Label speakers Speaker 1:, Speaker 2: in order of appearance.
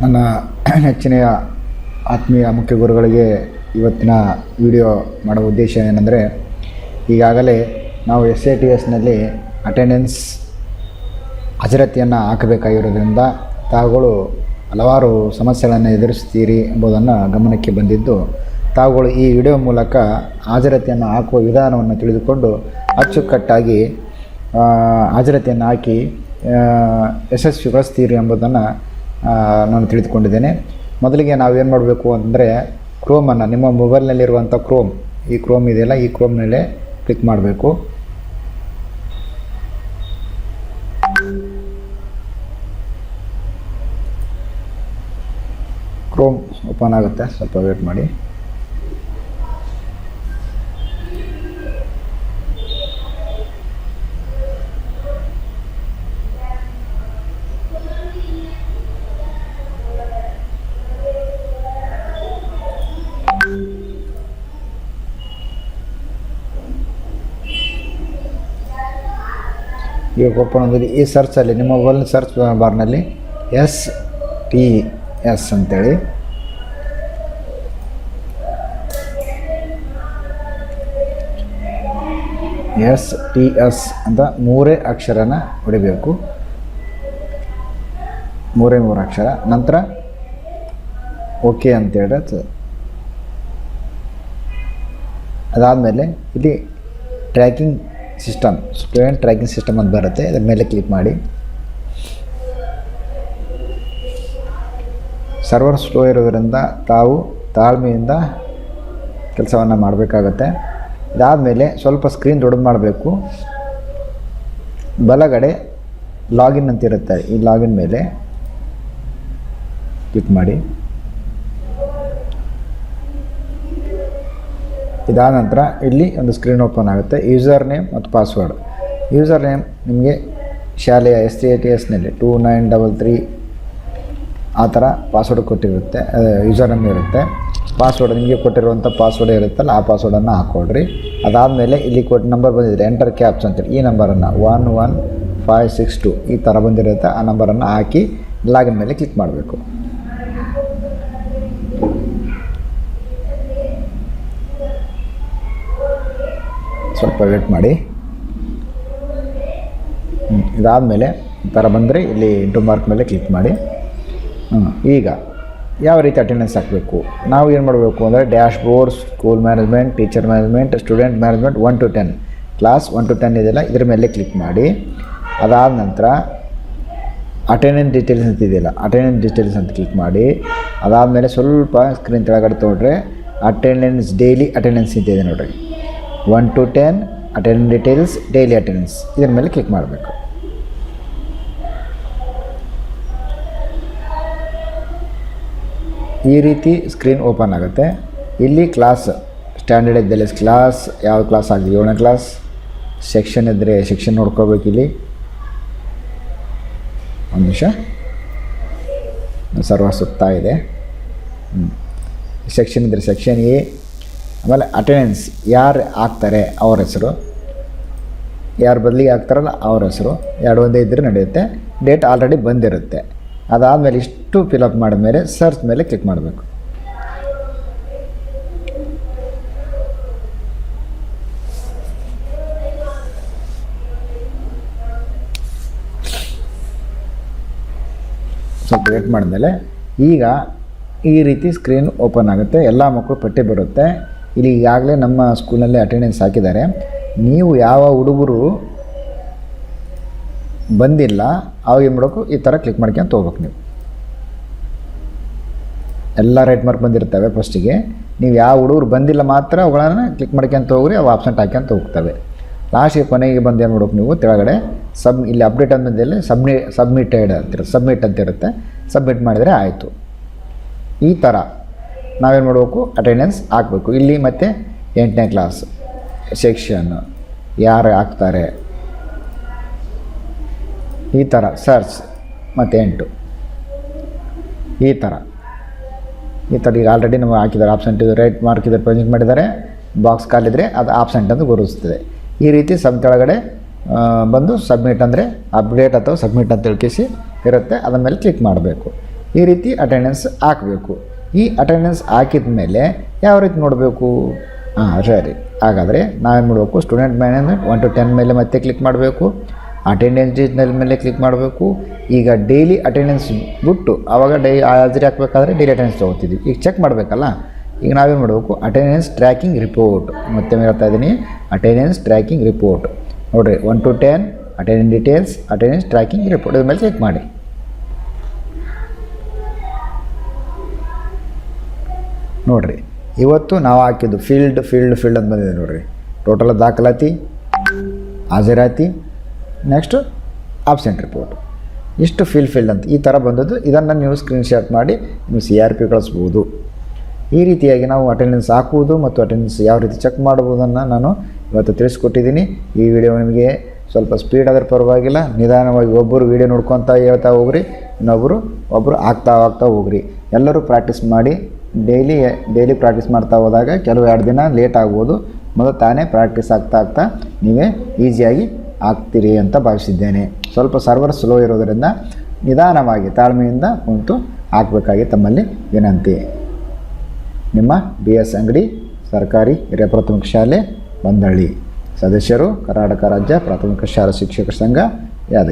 Speaker 1: ನನ್ನ ನೆಚ್ಚಿನ ಆತ್ಮೀಯ ಮುಖ್ಯ ಗುರುಗಳಿಗೆ ಇವತ್ತಿನ ವಿಡಿಯೋ ಮಾಡುವ ಉದ್ದೇಶ ಏನೆಂದರೆ, ಈಗಾಗಲೇ ನಾವು SATSನಲ್ಲಿ ಅಟೆಂಡೆನ್ಸ್ ಹಾಜರಾತಿಯನ್ನು ಹಾಕಬೇಕಾಗಿರೋದ್ರಿಂದ ತಾವುಗಳು ಹಲವಾರು ಸಮಸ್ಯೆಗಳನ್ನು ಎದುರಿಸ್ತೀರಿ ಎಂಬುದನ್ನು ಗಮನಕ್ಕೆ ಬಂದಿದ್ದು, ತಾವುಗಳು ಈ ವಿಡಿಯೋ ಮೂಲಕ ಹಾಜರಾತಿಯನ್ನು ಹಾಕುವ ವಿಧಾನವನ್ನು ತಿಳಿದುಕೊಂಡು ಅಚ್ಚುಕಟ್ಟಾಗಿ ಹಾಜರಾತಿಯನ್ನು ಹಾಕಿ ಯಶಸ್ವಿಗೊಳಿಸ್ತೀರಿ ಎಂಬುದನ್ನು ನಾನು ತಿಳಿದುಕೊಂಡಿದ್ದೇನೆ. ಮೊದಲಿಗೆ ನಾವೇನು ಮಾಡಬೇಕು ಅಂದರೆ, ಕ್ರೋಮನ್ನು ನಿಮ್ಮ ಮೊಬೈಲ್ನಲ್ಲಿರುವಂಥ ಈ ಕ್ರೋಮ್ ಇದೆಯಲ್ಲ, ಈ ಕ್ರೋಮ್ ಮೇಲೆ ಕ್ಲಿಕ್ ಮಾಡಬೇಕು. ಕ್ರೋಮ್ ಓಪನ್ ಆಗುತ್ತೆ, ಸ್ವಲ್ಪ ವೇಟ್ ಮಾಡಿ. ಈಗ ಓಪನ್ ಆಗಿದೆ. ಈ ಸರ್ಚಲ್ಲಿ ನಿಮ್ಮ ಮೊಬೈಲ್ ಸರ್ಚ್ ಬಾರ್ನಲ್ಲಿ STS ಅಂತೇಳಿ STS ಅಂತ 3 ಅಕ್ಷರನ ಹೊಡಿಬೇಕು. 3 ಅಕ್ಷರ, ನಂತರ ಓಕೆ ಅಂತೇಳಿ. ಅದಾದಮೇಲೆ ಇಲ್ಲಿ tracking system, student tracking system ಅಂತ ಬರುತ್ತೆ, ಅದರ ಮೇಲೆ ಕ್ಲಿಕ್ ಮಾಡಿ. ಸರ್ವರ್ ಸ್ಲೋ ಇರೋದರಿಂದ ತಾವು ತಾಳ್ಮೆಯಿಂದ ಕೆಲಸವನ್ನು ಮಾಡಬೇಕಾಗತ್ತೆ. ಇದಾದಮೇಲೆ ಸ್ವಲ್ಪ ಸ್ಕ್ರೀನ್ ದೊಡ್ಡದು ಮಾಡಬೇಕು. ಬಲಗಡೆ ಲಾಗಿನ್ ಅಂತ ಇರುತ್ತೆ, ಈ ಲಾಗಿನ್ ಮೇಲೆ ಕ್ಲಿಕ್ ಮಾಡಿ. ಇದಾದ ನಂತರ ಇಲ್ಲಿ ಒಂದು ಸ್ಕ್ರೀನ್ ಓಪನ್ ಆಗುತ್ತೆ. ಯೂಸರ್ ನೇಮ್ ಮತ್ತು ಪಾಸ್ವರ್ಡ್. ಯೂಸರ್ ನೇಮ್ ನಿಮಗೆ ಶಾಲೆಯ SATSನಲ್ಲಿ 2933 ಆ ಥರ ಪಾಸ್ವರ್ಡ್ ಕೊಟ್ಟಿರುತ್ತೆ, ಯೂಸರ್ ನೇಮ್ ಇರುತ್ತೆ. ಪಾಸ್ವರ್ಡ್ ನಿಮಗೆ ಕೊಟ್ಟಿರುವಂಥ ಪಾಸ್ವರ್ಡ್ ಇರುತ್ತಲ್ಲ, ಆ ಪಾಸ್ವರ್ಡನ್ನು ಹಾಕ್ಕೊಳ್ರಿ. ಅದಾದಮೇಲೆ ಇಲ್ಲಿ ನಂಬರ್ ಬಂದಿದೆ, ಎಂಟರ್ ಕ್ಯಾಪ್ಸ್ ಅಂತೇಳಿ, ಈ ನಂಬರನ್ನು 11562 ಈ ಥರ ಬಂದಿರುತ್ತೆ. ಆ ನಂಬರನ್ನು ಹಾಕಿ ಲಾಗಿನ್ ಮೇಲೆ ಕ್ಲಿಕ್ ಮಾಡಬೇಕು. ಸ್ವಲ್ಪ ವೇಟ್ ಮಾಡಿ. ಇದಾದಮೇಲೆ ಈ ಥರ ಬಂದರೆ ಇಲ್ಲಿ ಇಂಟು ಮಾರ್ಕ್ ಮೇಲೆ ಕ್ಲಿಕ್ ಮಾಡಿ. ಈಗ ಯಾವ ರೀತಿ ಅಟೆಂಡೆನ್ಸ್ ಹಾಕಬೇಕು, ನಾವು ಏನು ಮಾಡಬೇಕು ಅಂದರೆ, dash board, school management, teacher management, student management 1 to 10, class 1 to 10 ಇದೆಯಲ್ಲ, ಇದ್ರ ಮೇಲೆ ಕ್ಲಿಕ್ ಮಾಡಿ. ಅದಾದ ನಂತರ ಅಟೆಂಡೆನ್ಸ್ ಡೀಟೇಲ್ಸ್ ಅಂತ ಇದೆಯಲ್ಲ, ಅಟೆಂಡೆನ್ಸ್ ಡೀಟೇಲ್ಸ್ ಅಂತ ಕ್ಲಿಕ್ ಮಾಡಿ. ಅದಾದಮೇಲೆ ಸ್ವಲ್ಪ ಸ್ಕ್ರೀನ್ ಕೆಳಗಡೆ ತೊಗೊಂಡ್ರೆ ಅಟೆಂಡೆನ್ಸ್, ಡೈಲಿ ಅಟೆಂಡೆನ್ಸ್ ಇದೆ ನೋಡಿರಿ, 1 to 10 attendance details, daily attendance, ಇದರ ಮೇಲೆ ಕ್ಲಿಕ್ ಮಾಡಬೇಕು. ಈ ರೀತಿ ಸ್ಕ್ರೀನ್ ಓಪನ್ ಆಗುತ್ತೆ. ಇಲ್ಲಿ ಕ್ಲಾಸ್ ಸ್ಟ್ಯಾಂಡರ್ಡ್ ಇದ್ದಲ್ಲಿ ಕ್ಲಾಸ್ ಯಾವ ಕ್ಲಾಸ್ ಆಗಿದೆ, 7ನೇ ಕ್ಲಾಸ್. ಸೆಕ್ಷನ್ ಇದ್ದರೆ ಸೆಕ್ಷನ್ ನೋಡ್ಕೋಬೇಕು. ಇಲ್ಲಿ ಒಂದು ನಿಮಿಷ, ಸರ್ವ ಸುತ್ತಾ ಇದೆ. ಸೆಕ್ಷನ್ ಇದ್ದರೆ ಸೆಕ್ಷನ್ ಎ. ಆಮೇಲೆ ಅಟೆಂಡೆನ್ಸ್ ಯಾರು ಹಾಕ್ತಾರೆ ಅವ್ರ ಹೆಸರು, ಯಾರು ಬದಲಿಗೆ ಹಾಕ್ತಾರಲ್ಲ ಅವ್ರ ಹೆಸರು, 2 ಒಂದೇ ಇದ್ದರೆ ನಡೆಯುತ್ತೆ. ಡೇಟ್ ಆಲ್ರೆಡಿ ಬಂದಿರುತ್ತೆ. ಅದಾದಮೇಲೆ ಇಷ್ಟು ಫಿಲಪ್ ಮಾಡಿದ್ಮೇಲೆ ಸರ್ಚ್ ಮೇಲೆ ಕ್ಲಿಕ್ ಮಾಡಬೇಕು. ಸ್ವಲ್ಪ ವೇಟ್ ಮಾಡಿದ್ಮೇಲೆ ಈಗ ಈ ರೀತಿ ಸ್ಕ್ರೀನ್ ಓಪನ್ ಆಗುತ್ತೆ. ಎಲ್ಲ ಮಕ್ಕಳು ಪಟ್ಟಿ ಬರುತ್ತೆ. ಇಲ್ಲಿ ಈಗಾಗಲೇ ನಮ್ಮ ಸ್ಕೂಲಲ್ಲಿ ಅಟೆಂಡೆನ್ಸ್ ಹಾಕಿದ್ದಾರೆ. ನೀವು ಯಾವ ಹುಡುಗರು ಬಂದಿಲ್ಲ ಅವಾಗ ಏನು ಮಾಡಬೇಕು, ಈ ಥರ ಕ್ಲಿಕ್ ಮಾಡ್ಕೊಂತ ಹೋಗ್ಬೇಕು. ಎಲ್ಲ ರೈಟ್ ಮಾರ್ಕ್ ಬಂದಿರ್ತವೆ ಫಸ್ಟಿಗೆ. ನೀವು ಯಾವ ಹುಡುಗರು ಬಂದಿಲ್ಲ ಮಾತ್ರ ಅವುಗಳನ್ನು ಕ್ಲಿಕ್ ಮಾಡ್ಕೊಂತ ಹೋಗ್ರಿ, ಅವು ಆಪ್ಷನ್ ಹಾಕ್ಯಂತ ಹೋಗ್ತವೆ. ಲಾಸ್ಟಿಗೆ ಕೊನೆಗೆ ಬಂದು ಏನು ಮಾಡ್ಬೇಕು, ನೀವು ಕೆಳಗಡೆ ಇಲ್ಲಿ ಅಪ್ಡೇಟ್ ಅಂದಲ್ಲಿ ಸಬ್ಮಿಟೆಡ್ ಅಂತಿರುತ್ತೆ, ಸಬ್ಮಿಟ್ ಅಂತ ಇರುತ್ತೆ. ಸಬ್ಮಿಟ್ ಮಾಡಿದರೆ ಆಯಿತು. ಈ ಥರ ನಾವೇನು ಮಾಡಬೇಕು, ಅಟೆಂಡೆನ್ಸ್ ಹಾಕಬೇಕು. ಇಲ್ಲಿ ಮತ್ತು 8ನೇ ಕ್ಲಾಸ್ ಸೆಕ್ಷನ್ ಯಾರು ಹಾಕ್ತಾರೆ, ಈ ಥರ ಸರ್ಚ್ ಮತ್ತು 8 ಈ ಥರ ಈಗ ಆಲ್ರೆಡಿ ನಮಗೆ ಹಾಕಿದ್ದಾರೆ. ಆಪ್ಷನ್ ರೈಟ್ ಮಾರ್ಕ್ ಇದೆ ಪ್ರೆಸೆಂಟ್ ಮಾಡಿದ್ದಾರೆ. ಬಾಕ್ಸ್ ಕಾಲಿದ್ರೆ ಅದು ಆಪ್ಷೆಂಟ್ ಅಂತ ಗುರುತಿಸ್ತದೆ. ಈ ರೀತಿ ಕೆಳಗಡೆ ಬಂದು ಸಬ್ಮಿಟ್ ಅಂದರೆ ಅಪ್ಡೇಟ್ ಅಥವಾ ಸಬ್ಮಿಟ್ ಅಂತ ತಿಳ್ಕಿಸಿ ಇರುತ್ತೆ. ಅದರ ಮೇಲೆ ಕ್ಲಿಕ್ ಮಾಡಬೇಕು. ಈ ರೀತಿ ಅಟೆಂಡೆನ್ಸ್ ಹಾಕಬೇಕು. ಈ ಅಟೆಂಡೆನ್ಸ್ ಹಾಕಿದ ಮೇಲೆ ಯಾವ ರೀತಿ ನೋಡಬೇಕು? ಸರಿ, ಹಾಗಾದರೆ ನಾವೇನು ಮಾಡಬೇಕು? ಸ್ಟೂಡೆಂಟ್ ಮ್ಯಾನೇಜ್ಮೆಂಟ್ 1 to 10 ಮೇಲೆ ಮತ್ತೆ ಕ್ಲಿಕ್ ಮಾಡಬೇಕು. ಅಟೆಂಡೆನ್ಸ್ ಡೇಟ್ನಲ್ಲಿ ಮೇಲೆ ಕ್ಲಿಕ್ ಮಾಡಬೇಕು. ಈಗ ಡೈಲಿ ಅಟೆಂಡೆನ್ಸ್ ಬಿಟ್ಟು ಆವಾಗ ಹಾಜರಿ ಹಾಕಬೇಕಾದ್ರೆ ಡೈಲಿ ಅಟೆಂಡೆನ್ಸ್ ತೊಗೋತಿದ್ವಿ. ಈಗ ಚೆಕ್ ಮಾಡಬೇಕಲ್ಲ, ಈಗ ನಾವೇನು ಮಾಡಬೇಕು? ಅಟೆಂಡೆನ್ಸ್ ಟ್ರ್ಯಾಕಿಂಗ್ ರಿಪೋರ್ಟ್, ಮತ್ತೆ ಹೇಳ್ತಾ ಇದ್ದೀನಿ, ಅಟೆಂಡೆನ್ಸ್ ಟ್ರ್ಯಾಕಿಂಗ್ ರಿಪೋರ್ಟ್ ನೋಡಿರಿ. 1 to 10 attendance details, attendance tracking report, ಇದ್ರ ಮೇಲೆ ಕ್ಲಿಕ್ ಮಾಡಿ. ನೋಡಿರಿ, ಇವತ್ತು ನಾವು ಹಾಕಿದ್ದು ಫೀಲ್ಡ್ ಅಂತ ಬಂದಿದೆ ನೋಡಿರಿ. ಟೋಟಲ್ ದಾಖಲಾತಿ, ಹಾಜರಾತಿ, ನೆಕ್ಸ್ಟು ಆಬ್ಸೆಂಟ್ ರಿಪೋರ್ಟ್, ಇಷ್ಟು ಫೀಲ್ಡ್ ಅಂತ ಈ ಥರ ಬಂದದ್ದು. ಇದನ್ನು ನೀವು ಸ್ಕ್ರೀನ್ಶಾಟ್ ಮಾಡಿ ನೀವು CRP ಕಳಿಸ್ಬೋದು. ಈ ರೀತಿಯಾಗಿ ನಾವು ಅಟೆಂಡೆನ್ಸ್ ಹಾಕುವುದು ಮತ್ತು ಅಟೆಂಡೆನ್ಸ್ ಯಾವ ರೀತಿ ಚೆಕ್ ಮಾಡುವುದನ್ನು ನಾನು ಇವತ್ತು ತಿಳಿಸ್ಕೊಟ್ಟಿದ್ದೀನಿ. ಈ ವಿಡಿಯೋ ನಿಮಗೆ ಸ್ವಲ್ಪ ಸ್ಪೀಡ್ ಆದರೆ ಪರವಾಗಿಲ್ಲ, ನಿಧಾನವಾಗಿ ಒಬ್ಬರು ವಿಡಿಯೋ ನೋಡ್ಕೊತಾ ಹೇಳ್ತಾ ಹೋಗ್ರಿ, ಒಬ್ಬರು ಆಗ್ತಾ ಹೋಗ್ರಿ. ಎಲ್ಲರೂ ಪ್ರಾಕ್ಟೀಸ್ ಮಾಡಿ. ಡೈಲಿ ಪ್ರಾಕ್ಟೀಸ್ ಮಾಡ್ತಾ ಹೋದಾಗ ಕೆಲವು 2 ದಿನ ಲೇಟ್ ಆಗ್ಬೋದು. ಮೊದಲು ತಾನೇ ಪ್ರಾಕ್ಟೀಸ್ ಆಗ್ತಾ ನೀವೇ ಈಸಿಯಾಗಿ ಆಗ್ತೀರಿ ಅಂತ ಭಾವಿಸಿದ್ದೇನೆ. ಸ್ವಲ್ಪ ಸರ್ವರ್ ಸ್ಲೋ ಇರೋದರಿಂದ ನಿಧಾನವಾಗಿ ತಾಳ್ಮೆಯಿಂದ ಕುಂತು ಹಾಕಬೇಕಾಗಿ ತಮ್ಮಲ್ಲಿ ವಿನಂತಿ. ನಿಮ್ಮ BS ಅಂಗಡಿ ಸರ್ಕಾರಿ ಹಿರಿಯ ಪ್ರಾಥಮಿಕ ಶಾಲೆ ಬಂದಳ್ಳಿ. ಸದಸ್ಯರು ಕರ್ನಾಟಕ ರಾಜ್ಯ ಪ್ರಾಥಮಿಕ ಶಾಲಾ ಶಿಕ್ಷಕರ ಸಂಘ ಯಾದಗಿರಿ.